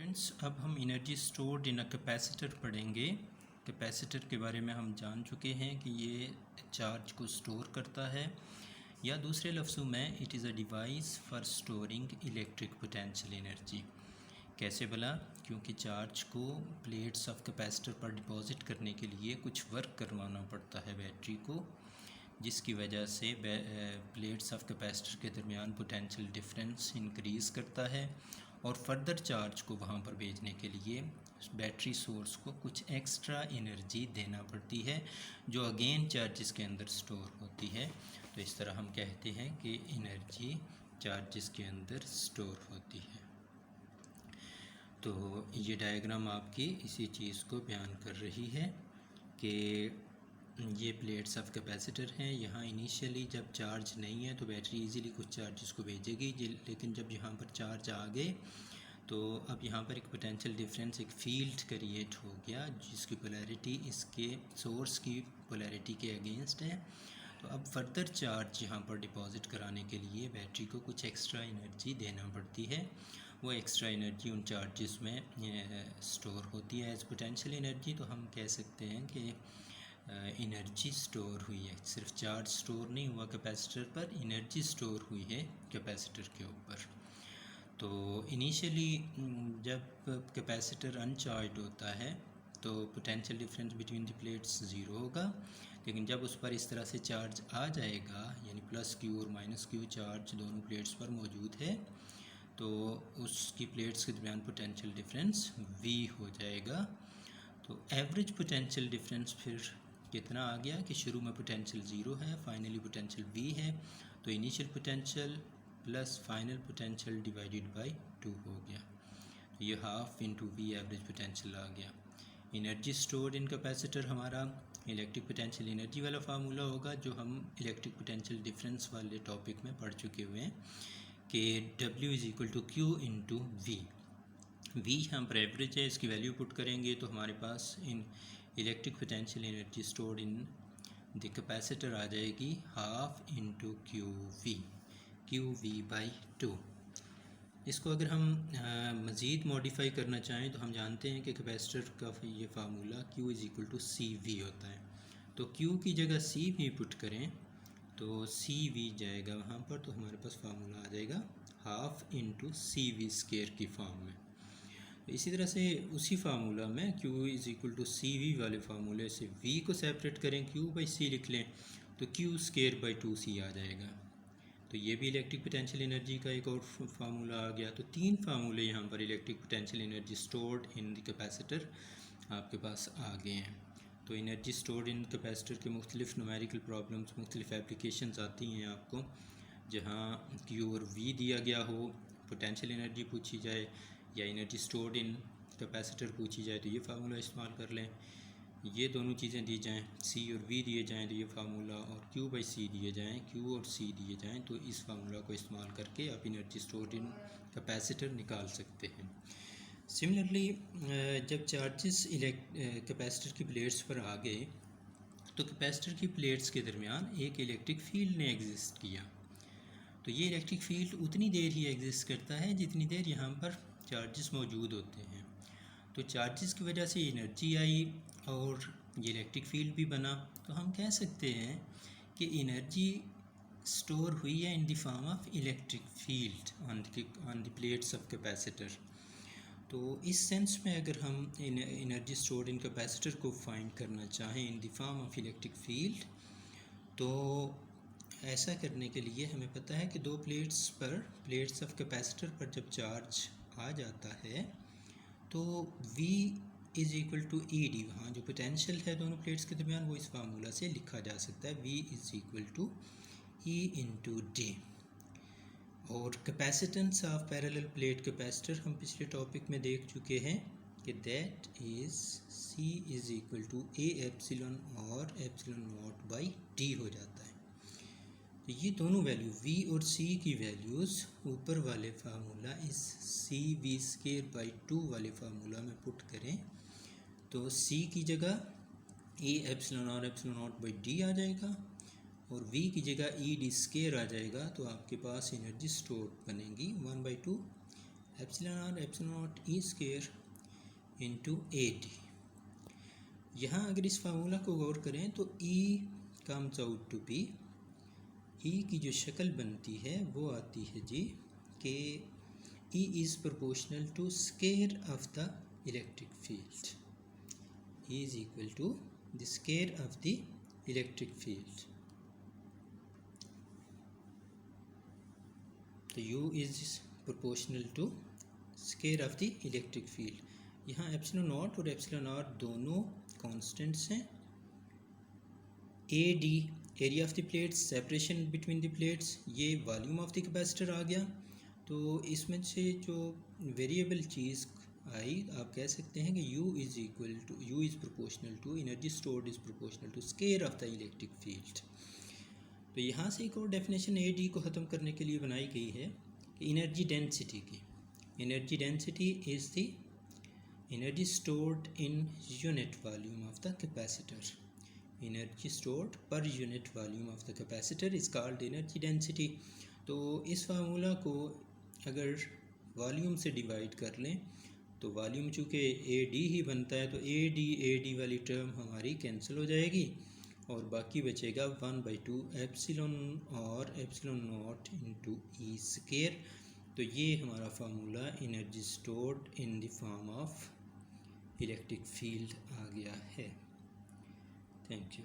Students, अब हम energy stored in a capacitor पढ़ेंगे। कैपेसिटर के बारे में हम जान चुके हैं कि ये चार्ज को स्टोर करता है, या दूसरे लफ्ज़ों में it is a device for storing electric potential energy. कैसे भला? क्योंकि चार्ज को प्लेट्स ऑफ कैपेसिटर पर डिपॉजिट करने के लिए कुछ वर्क करवाना पड़ता है बैटरी को, जिसकी वजह से प्लेट्स ऑफ कैपेसिटर के दरमियान पोटेंशियल डिफरेंस इंक्रीज़ करता है और फर्दर चार्ज को वहाँ पर भेजने के लिए बैटरी सोर्स को कुछ एक्स्ट्रा एनर्जी देना पड़ती है, जो अगेन चार्जेस के अंदर स्टोर होती है। तो इस तरह हम कहते हैं कि एनर्जी चार्जेस के अंदर स्टोर होती है। तो ये डायग्राम आपकी इसी चीज़ को बयान कर रही है कि ये प्लेट्स ऑफ कैपेसिटर हैं। यहाँ इनिशियली जब चार्ज नहीं है तो बैटरी इजीली कुछ चार्जेस को भेजेगी, लेकिन जब यहाँ पर चार्ज आ गए तो अब यहाँ पर एक पोटेंशियल डिफरेंस, एक फील्ड क्रिएट हो गया जिसकी पोलैरिटी इसके सोर्स की पोलैरिटी के अगेंस्ट है। तो अब फर्दर चार्ज यहाँ पर डिपॉजिट कराने के लिए बैटरी को कुछ एक्स्ट्रा एनर्जी देना पड़ती है। वो एक्स्ट्रा एनर्जी उन चार्जेस में स्टोर होती है एज पोटेंशियल एनर्जी। तो हम कह सकते हैं कि एनर्जी स्टोर हुई है, सिर्फ चार्ज स्टोर नहीं हुआ कैपेसिटर पर, एनर्जी स्टोर हुई है कैपेसिटर के ऊपर। तो इनिशियली जब कैपेसिटर अनचार्ज होता है तो potential difference between the plates zero होगा, लेकिन जब उस पर इस तरह से चार्ज आ जाएगा, यानी प्लस क्यू और माइनस क्यू चार्ज दोनों प्लेट्स पर मौजूद है, तो उसकी प्लेट्स के दरमियान पोटेंशियल डिफरेंस V हो जाएगा। तो एवरेज पोटेंशियल डिफरेंस फिर कितना आ गया कि शुरू में पोटेंशियल ज़ीरो है, फाइनली पोटेंशियल V है, तो initial potential plus final potential divided by 2 हो गया। तो ये half into V average potential आ गया। एनर्जी स्टोर्ड इन कैपेसिटर हमारा इलेक्ट्रिक पोटेंशियल एनर्जी वाला फार्मूला होगा, जो हम इलेक्ट्रिक पोटेंशियल डिफरेंस वाले टॉपिक में पढ़ चुके हुए हैं कि W is equal to Q into V। V यहाँ पर एवरेज है, इसकी वैल्यू पुट करेंगे तो हमारे पास in electric potential energy stored in the capacitor आ जाएगी half into Q V by 2। इसको अगर हम मज़ीद मॉडिफाई करना चाहें तो हम जानते हैं कि कैपेसिटर का ये formula Q is equal to C V होता है। तो Q की जगह सी वी पुट करें तो सी वी जाएगा वहाँ पर, तो हमारे पास फार्मूला आ जाएगा half into C V square की फॉर्म में। इसी तरह से उसी फार्मूला में Q is equal to C V वाले फार्मूले से V को सेपरेट करें, Q बाई C लिख लें तो Q स्केयर बाई 2C आ जाएगा। तो ये भी इलेक्ट्रिक पोटेंशियल एनर्जी का एक और फार्मूला आ गया। तो तीन फार्मूले यहाँ पर electric potential energy stored in the capacitor आपके पास आ गए हैं। तो एनर्जी स्टोर्ड इन कैपेसिटर के मुख्तलिफ न्यूमेरिकल प्रॉब्लम्स, मुख्तलिफ एप्लीकेशंस आती हैं आपको, जहाँ Q और V दिया गया हो, पोटेंशियल एनर्जी पूछी जाए या एनर्जी स्टोर्ड इन कैपेसिटर पूछी जाए तो ये फार्मूला इस्तेमाल कर लें। ये दोनों चीज़ें दी जाएं, C और V दिए जाएं तो ये फार्मूला, और Q बाई C दिए जाएं, Q और C दिए जाएं तो इस फार्मूला को इस्तेमाल करके आप एनर्जी स्टोर्ड इन कैपेसिटर निकाल सकते हैं। सिमिलरली जब चार्जेस कैपेसिटर की प्लेट्स पर आ गए तो कैपेसिटर की प्लेट्स के दरमियान एक इलेक्ट्रिक फील्ड ने एग्जिस्ट किया। तो ये इलेक्ट्रिक फील्ड उतनी देर ही एग्जिस्ट करता है जितनी देर यहाँ पर चार्जेस मौजूद होते हैं। तो चार्जेस की वजह से एनर्जी आई और ये इलेक्ट्रिक फील्ड भी बना। तो हम कह सकते हैं कि एनर्जी स्टोर हुई है इन the form of electric field on the plates of capacitor. तो इस सेंस में अगर हम एनर्जी स्टोर्ड इन कैपेसिटर को फाइंड करना चाहें इन the form of electric field, तो ऐसा करने के लिए हमें पता है कि दो प्लेट्स ऑफ कैपेसिटर पर जब चार्ज आ जाता है तो V is equal to E D, वहाँ जो पोटेंशियल है दोनों प्लेट्स के दरमियान वो इस फार्मूला से लिखा जा सकता है, V is equal to E into D. और capacitance of parallel plate capacitor हम पिछले टॉपिक में देख चुके हैं कि that is C is equal to A epsilon और एप्सिलॉन नॉट बाई डी हो जाता है। तो ये दोनों वैल्यू V और C की वैल्यूज़ ऊपर वाले फार्मूला इस सी वी स्केयर बाई 2 वाले फार्मूला में पुट करें तो C की जगह ए एप्सिलॉन और एप्सिलॉन नॉट बाई डी आ जाएगा और V की जगह ई डी स्केयर आ जाएगा। तो आपके पास एनर्जी स्टोर बनेगी 1/2 epsilon R epsilon naught E square into A D. यहाँ अगर इस फार्मूला को गौर करें तो ई comes out to be, E की जो शक्ल बनती है वो आती है जी कि E is proportional to square of the electric field, E is equal to the square of the electric field. तो U is proportional to square of the electric field. यहाँ एप्सिलॉन नॉट और एप्सिलॉन आर दोनों constants हैं। A D area of the plates, separation between the plates, ये volume of the capacitor आ गया। तो इसमें से जो वेरिएबल चीज़ आई, आप कह सकते हैं कि U is equal to, U is proportional to energy stored is proportional to square of the electric field. तो यहाँ से एक और डेफिनेशन ए डी को ख़त्म करने के लिए बनाई गई है कि एनर्जी डेंसिटी की, energy density is the energy stored in unit volume of the capacitor, energy stored per unit volume of the capacitor is called energy density. तो इस फार्मूला को अगर वॉल्यूम से डिवाइड कर लें तो वॉल्यूम चूँकि ए डी ही बनता है तो ए डी वाली टर्म हमारी कैंसिल हो जाएगी और बाकी बचेगा 1/2 एप्सिलॉन और epsilon naught into E square. तो ये हमारा formula energy stored in the form of electric field आ गया है। Thank you.